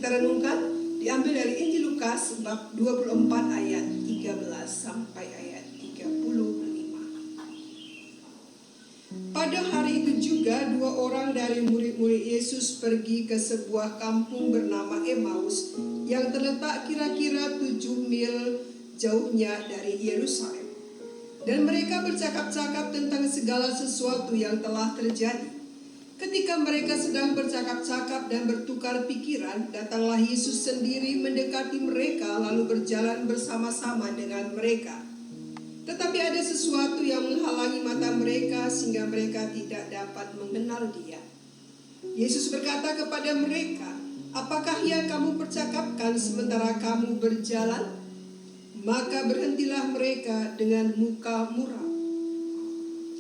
kita renungkan diambil dari Injil Lukas bab 24 ayat 13 sampai ayat 35. Pada hari itu juga 2 orang dari murid-murid Yesus pergi ke sebuah kampung bernama Emmaus yang terletak kira-kira 7 mil jauhnya dari Yerusalem. Dan mereka bercakap-cakap tentang segala sesuatu yang telah terjadi. Ketika mereka sedang bercakap-cakap dan bertukar pikiran, datanglah Yesus sendiri mendekati mereka lalu berjalan bersama-sama dengan mereka. Tetapi ada sesuatu yang menghalangi mata mereka sehingga mereka tidak dapat mengenal Dia. Yesus berkata kepada mereka, "Apakah yang kamu percakapkan sementara kamu berjalan?" Maka berhentilah mereka dengan muka muram.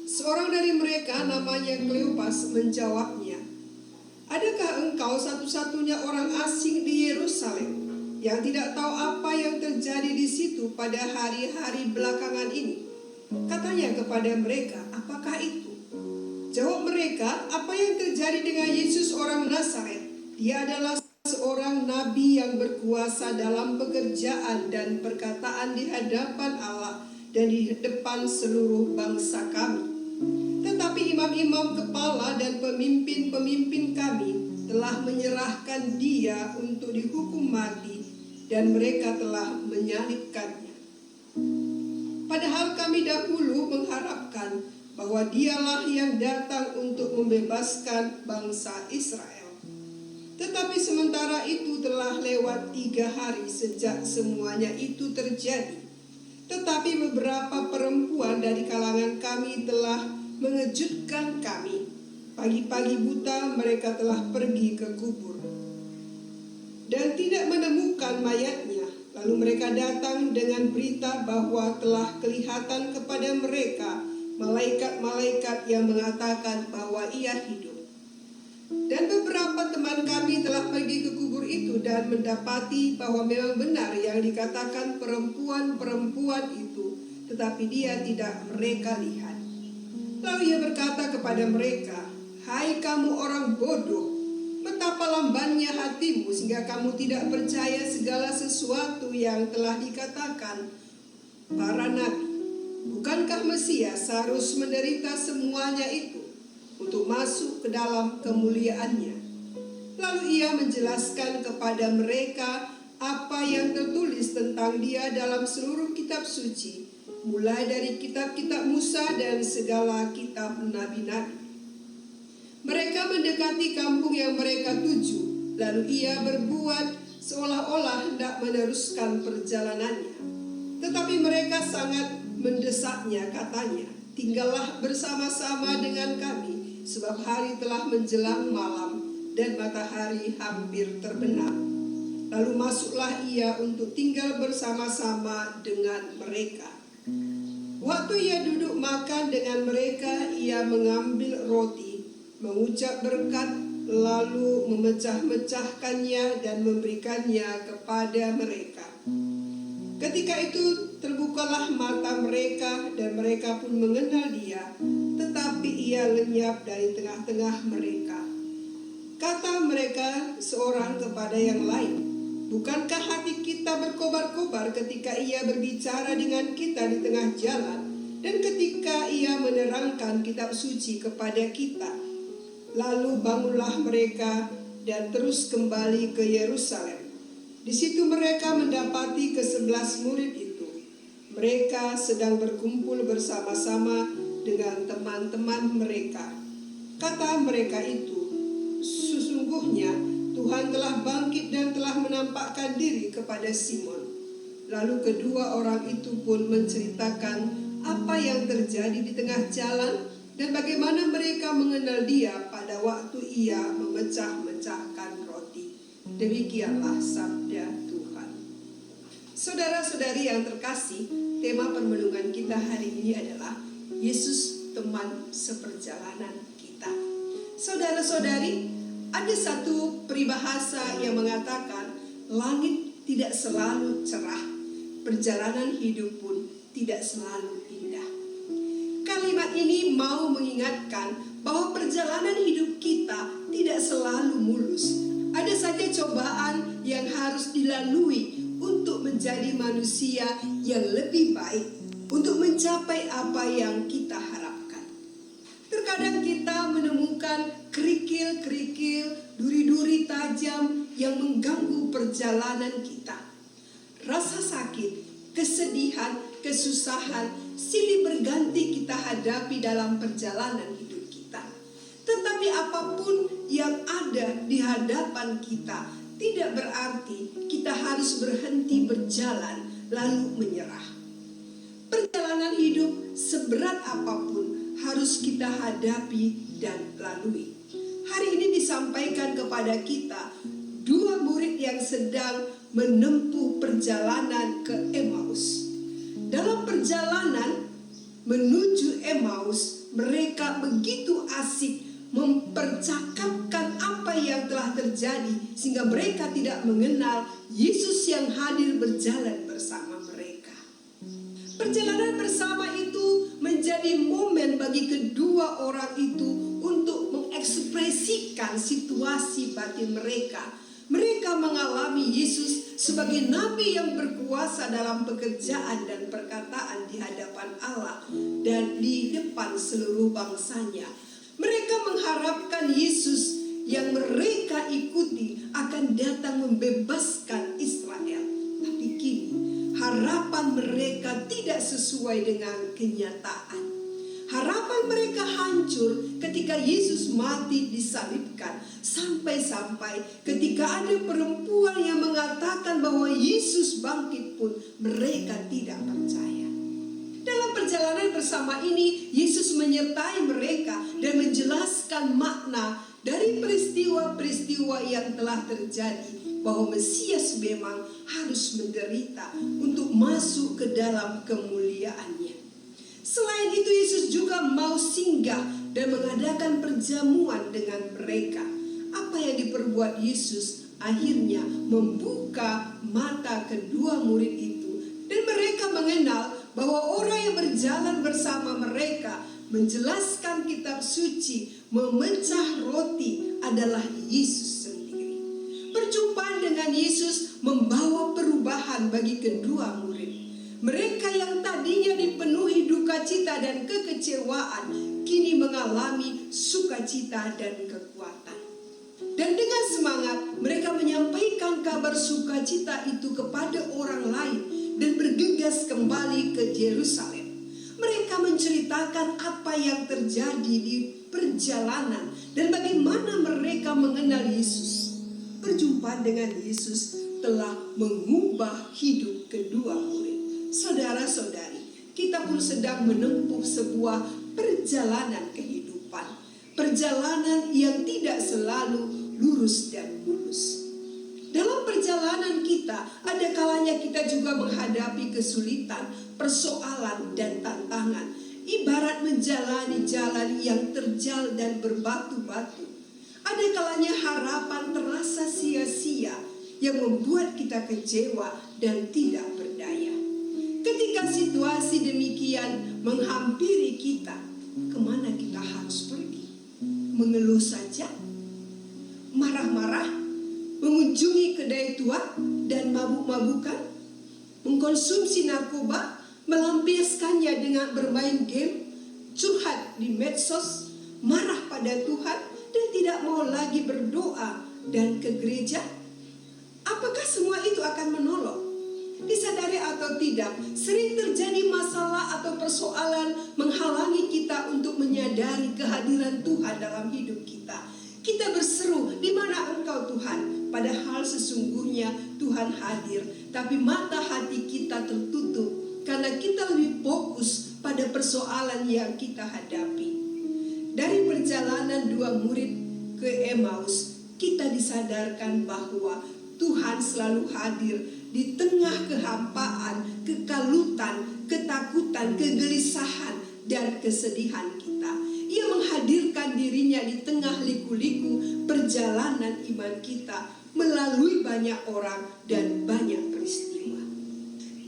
Seorang dari mereka namanya Kleopas menjawabnya, "Adakah engkau satu-satunya orang asing di Yerusalem yang tidak tahu apa yang terjadi di situ pada hari-hari belakangan ini?" Katanya kepada mereka, "Apakah itu?" Jawab mereka, "Apa yang terjadi dengan Yesus orang Nazaret? Dia adalah seorang nabi yang berkuasa dalam pekerjaan dan perkataan di hadapan Allah dan di depan seluruh bangsa kami. Tetapi imam-imam kepala dan pemimpin-pemimpin kami telah menyerahkan Dia untuk dihukum mati dan mereka telah menyalibkannya. Padahal kami dahulu mengharapkan bahwa Dialah yang datang untuk membebaskan bangsa Israel. Tetapi sementara itu telah lewat 3 hari sejak semuanya itu terjadi. Tetapi beberapa perempuan dari kalangan kami telah mengejutkan kami. Pagi-pagi buta mereka telah pergi ke kubur dan tidak menemukan mayatnya. Lalu mereka datang dengan berita bahwa telah kelihatan kepada mereka malaikat-malaikat yang mengatakan bahwa ia hidup. Dan beberapa teman kami telah pergi ke kubur itu dan mendapati bahwa memang benar yang dikatakan perempuan-perempuan itu, tetapi dia tidak mereka lihat. Lalu ia berkata kepada mereka, "Hai kamu orang bodoh, betapa lambannya hatimu sehingga kamu tidak percaya segala sesuatu yang telah dikatakan para nabi. Bukankah Mesias harus menderita semuanya itu untuk masuk ke dalam kemuliaannya?" Lalu ia menjelaskan kepada mereka apa yang tertulis tentang Dia dalam seluruh kitab suci, mulai dari kitab-kitab Musa dan segala kitab nabi-nabi. Mereka mendekati kampung yang mereka tuju, lalu ia berbuat seolah-olah hendak meneruskan perjalanannya. Tetapi mereka sangat mendesaknya, katanya, "Tinggallah bersama-sama dengan kami, sebab hari telah menjelang malam dan matahari hampir terbenam." Lalu masuklah ia untuk tinggal bersama-sama dengan mereka. Waktu ia duduk makan dengan mereka, ia mengambil roti, mengucap berkat, lalu memecah-mecahkannya dan memberikannya kepada mereka. Ketika itu terbukalah mata mereka dan mereka pun mengenal Dia, tetapi ia lenyap dari tengah-tengah mereka. Kata mereka seorang kepada yang lain, "Bukankah hati kita berkobar-kobar ketika ia berbicara dengan kita di tengah jalan dan ketika ia menerangkan kitab suci kepada kita?" Lalu bangunlah mereka dan terus kembali ke Yerusalem. Di situ mereka mendapati ke-11 murid itu. Mereka sedang berkumpul bersama-sama dengan teman-teman mereka. Kata mereka itu, "Sesungguhnya Tuhan telah bangkit dan telah menampakkan diri kepada Simon." Lalu kedua orang itu pun menceritakan apa yang terjadi di tengah jalan dan bagaimana mereka mengenal Dia pada waktu ia memecah-mecahkan roti. Demikianlah sabda Tuhan. Saudara-saudari yang terkasih, tema permenungan kita hari ini adalah Yesus teman seperjalanan kita. Saudara-saudari, ada satu peribahasa yang mengatakan langit tidak selalu cerah, perjalanan hidup pun tidak selalu indah. Kalimat ini mau mengingatkan bahwa perjalanan hidup kita tidak selalu mulus. Ada saja cobaan yang harus dilalui untuk menjadi manusia yang lebih baik, untuk mencapai apa yang kita harapkan. Terkadang kita menemukan kerikil-kerikil, duri-duri tajam yang mengganggu perjalanan kita. Rasa sakit, kesedihan, kesusahan silih berganti kita hadapi dalam perjalanan hidup kita. Tetapi apapun yang ada di hadapan kita tidak berarti kita harus berhenti berjalan lalu menyerah. Perjalanan hidup seberat apapun harus kita hadapi dan lalui. Hari ini disampaikan kepada kita dua murid yang sedang menempuh perjalanan ke Emmaus. Dalam perjalanan menuju Emmaus, mereka begitu asik mempercakapkan apa yang telah terjadi sehingga mereka tidak mengenal Yesus yang hadir berjalan bersama mereka. Perjalanan bersama itu menjadi momen bagi kedua orang itu untuk mengekspresikan situasi batin mereka. Mereka mengalami Yesus sebagai nabi yang berkuasa dalam pekerjaan dan perkataan di hadapan Allah dan di depan seluruh bangsanya. Mereka mengharapkan Yesus yang mereka ikuti akan datang membebaskan Israel. Tapi kini harapan mereka tidak sesuai dengan kenyataan. Harapan mereka hancur ketika Yesus mati disalibkan. Sampai-sampai ketika ada perempuan yang mengatakan bahwa Yesus bangkit pun mereka tidak percaya. Dalam perjalanan bersama ini, Yesus menyertai mereka dan menjelaskan makna dari peristiwa-peristiwa yang telah terjadi, bahwa Mesias memang harus menderita untuk masuk ke dalam kemuliaannya. Selain itu, Yesus juga mau singgah dan mengadakan perjamuan dengan mereka. Apa yang diperbuat Yesus akhirnya membuka mata kedua murid itu, dan mereka mengenal bahwa orang yang berjalan bersama mereka menjelaskan kitab suci, memecah roti adalah Yesus sendiri. Perjumpaan dengan Yesus membawa perubahan bagi kedua murid. Mereka yang tadinya dipenuhi duka cita dan kekecewaan kini mengalami sukacita dan kekuatan. Dan dengan semangat mereka menyampaikan kabar sukacita itu kepada orang lain dan bergegas kembali ke Yerusalem. Mereka menceritakan apa yang terjadi di perjalanan dan bagaimana mereka mengenal Yesus. Perjumpaan dengan Yesus telah mengubah hidup kedua murid. Saudara-saudari, kita pun sedang menempuh sebuah perjalanan kehidupan. Perjalanan yang tidak selalu lurus dan mulus. Dalam perjalanan kita, ada kalanya kita juga menghadapi kesulitan, persoalan, dan tantangan. Ibarat menjalani jalan yang terjal dan berbatu-batu. Ada kalanya harapan terasa sia-sia yang membuat kita kecewa dan tidak berdaya. Ketika situasi demikian menghampiri kita, kemana kita harus pergi? Mengeluh saja? Marah-marah? Mengunjungi kedai tua dan mabuk-mabukan, mengkonsumsi narkoba, melampiaskannya dengan bermain game, curhat di medsos, marah pada Tuhan, dan tidak mau lagi berdoa dan ke gereja? Apakah semua itu akan menolong? Disadari atau tidak, sering terjadi masalah atau persoalan menghalangi kita untuk menyadari kehadiran Tuhan dalam hidup kita. Kita berseru, "Di mana Engkau Tuhan?" Padahal sesungguhnya Tuhan hadir, tapi mata hati kita tertutup karena kita lebih fokus pada persoalan yang kita hadapi. Dari perjalanan dua murid ke Emmaus, kita disadarkan bahwa Tuhan selalu hadir di tengah kehampaan, kekalutan, ketakutan, kegelisahan, dan kesedihan kita. Ia menghadirkan dirinya di tengah liku-liku perjalanan iman kita melalui banyak orang dan banyak peristiwa.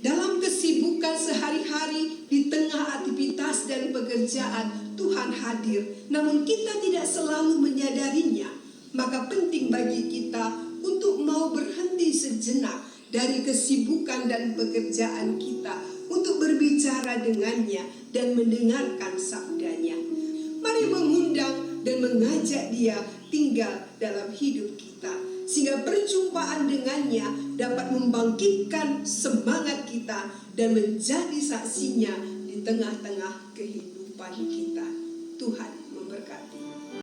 Dalam kesibukan sehari-hari, di tengah aktivitas dan pekerjaan, Tuhan hadir. Namun kita tidak selalu menyadarinya. maka penting bagi kita untuk mau berhenti sejenak dari kesibukan dan pekerjaan kita untuk berbicara dengannya dan mendengarkan sabdanya. Mari mengundang dan mengajak dia tinggal dalam hidup kita, sehingga perjumpaan dengannya dapat membangkitkan semangat kita dan menjadi saksinya di tengah-tengah kehidupan kita. Tuhan memberkati.